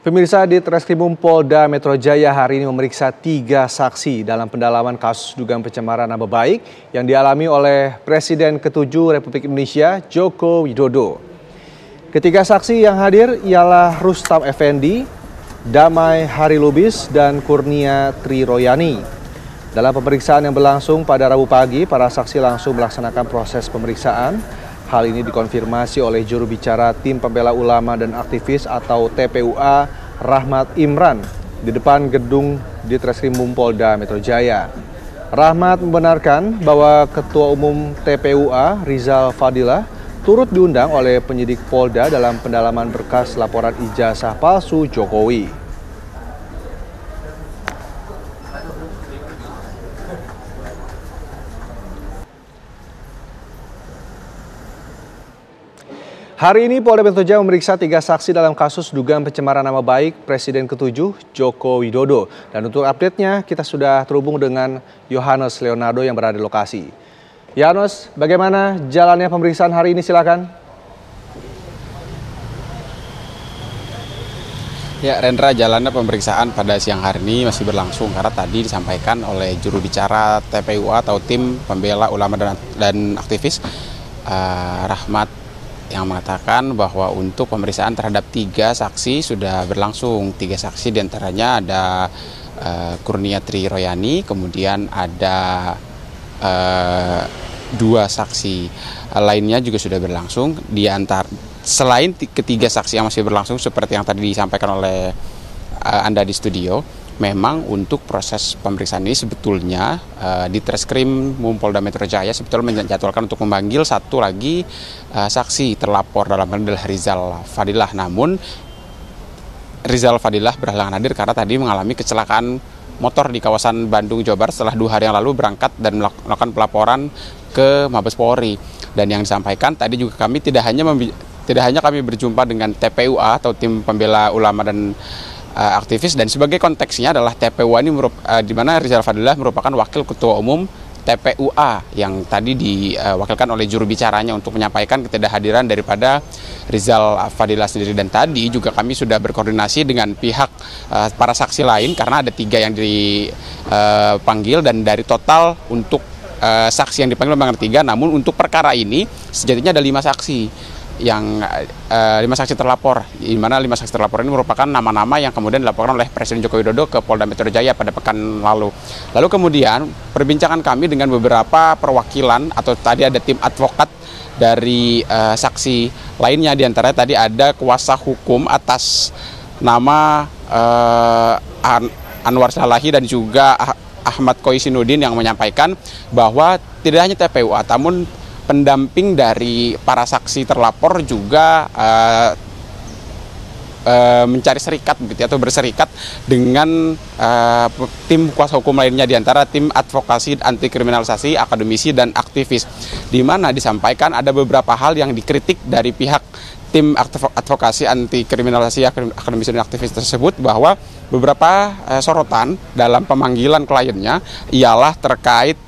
Pemirsa, di Treskrimum Polda Metro Jaya hari ini memeriksa 3 saksi dalam pendalaman kasus dugaan pencemaran nama baik yang dialami oleh Presiden ke-7 Republik Indonesia, Joko Widodo. Ketiga saksi yang hadir ialah Rustam Effendi, Damai Harilubis, dan Kurnia Triroyani. Dalam pemeriksaan yang berlangsung pada Rabu pagi, para saksi langsung melaksanakan proses pemeriksaan. Hal ini dikonfirmasi oleh juru bicara Tim Pembela Ulama dan Aktivis atau TPUA, Rahmat Imran, di depan gedung di Treskrimum Polda Metro Jaya. Rahmat membenarkan bahwa Ketua Umum TPUA, Rizal Fadilah, turut diundang oleh penyidik Polda dalam pendalaman berkas laporan ijazah palsu Jokowi. Hari ini Polda Metro Jaya memeriksa 3 saksi dalam kasus dugaan pencemaran nama baik Presiden ke-7 Joko Widodo. Dan untuk update-nya kita sudah terhubung dengan Yohanes Leonardo yang berada di lokasi. Yohanes, bagaimana jalannya pemeriksaan hari ini, silakan. Ya, Rendra, jalannya pemeriksaan pada siang hari ini masih berlangsung karena tadi disampaikan oleh juru bicara TPUA atau Tim Pembela Ulama dan Aktivis, Rahmat, yang mengatakan bahwa untuk pemeriksaan terhadap 3 saksi sudah berlangsung. 3 saksi diantaranya ada Kurnia Triroyani, kemudian ada 2 saksi lainnya juga sudah berlangsung. Selain ketiga saksi yang masih berlangsung seperti yang tadi disampaikan oleh Anda di studio, memang untuk proses pemeriksaan ini sebetulnya di Treskrimum Polda Metro Jaya sebetulnya menjadwalkan untuk memanggil satu lagi saksi terlapor dalam hal adalah Rizal Fadilah. Namun Rizal Fadilah berhalangan hadir karena tadi mengalami kecelakaan motor di kawasan Bandung, Jawa Barat setelah 2 hari yang lalu berangkat dan melakukan pelaporan ke Mabes Polri. Dan yang disampaikan tadi juga kami tidak hanya kami berjumpa dengan TPUA atau Tim Pembela Ulama dan Aktivis, dan sebagai konteksnya adalah TPUA ini di mana Rizal Fadilah merupakan wakil ketua umum TPUA yang tadi diwakilkan oleh juru bicaranya untuk menyampaikan ketidakhadiran daripada Rizal Fadilah sendiri. Dan tadi juga kami sudah berkoordinasi dengan pihak para saksi lain karena ada 3 yang dipanggil, dan dari total untuk saksi yang dipanggil memang 3, namun untuk perkara ini sejatinya ada 5 saksi. Yang 5 saksi terlapor, di mana 5 saksi terlapor ini merupakan nama-nama yang kemudian dilaporkan oleh Presiden Joko Widodo ke Polda Metro Jaya pada pekan lalu. Lalu kemudian perbincangan kami dengan beberapa perwakilan atau tadi ada tim advokat dari saksi lainnya, diantaranya tadi ada kuasa hukum atas nama Anwar Salahi dan juga Ahmad Koisinuddin yang menyampaikan bahwa tidak hanya TPUA, namun pendamping dari para saksi terlapor juga mencari serikat begitu atau berserikat dengan tim kuasa hukum lainnya, diantara tim advokasi anti kriminalisasi, akademisi, dan aktivis, di mana disampaikan ada beberapa hal yang dikritik dari pihak tim advokasi anti kriminalisasi, akademisi, dan aktivis tersebut, bahwa beberapa sorotan dalam pemanggilan kliennya ialah terkait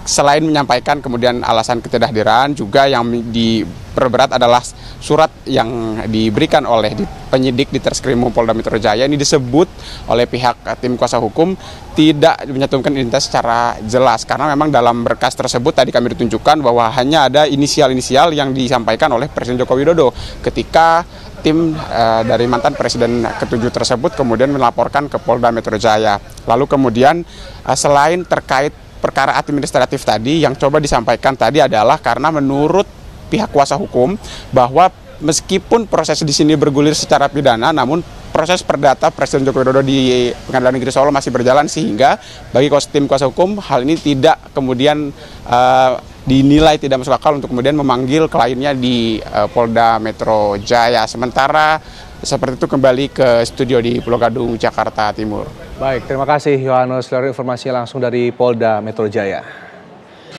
selain menyampaikan kemudian alasan ketidakhadiran, juga yang diperberat adalah surat yang diberikan oleh penyidik di Treskrimum Polda Metro Jaya. Ini disebut oleh pihak tim kuasa hukum tidak menyantumkan identitas secara jelas, karena memang dalam berkas tersebut tadi kami ditunjukkan bahwa hanya ada inisial-inisial yang disampaikan oleh Presiden Joko Widodo ketika tim dari mantan Presiden ke-7 tersebut kemudian melaporkan ke Polda Metro Jaya. Lalu kemudian selain terkait perkara administratif tadi, yang coba disampaikan tadi adalah karena menurut pihak kuasa hukum bahwa meskipun proses di sini bergulir secara pidana, namun proses perdata Presiden Joko Widodo di Pengadilan Negeri Solo masih berjalan, sehingga bagi tim kuasa hukum hal ini tidak kemudian dinilai tidak masuk akal untuk kemudian memanggil kliennya di Polda Metro Jaya. Sementara seperti itu, kembali ke studio di Pulau Gadung, Jakarta Timur. Baik, terima kasih Yohanes Leonardo, informasinya langsung dari Polda Metro Jaya.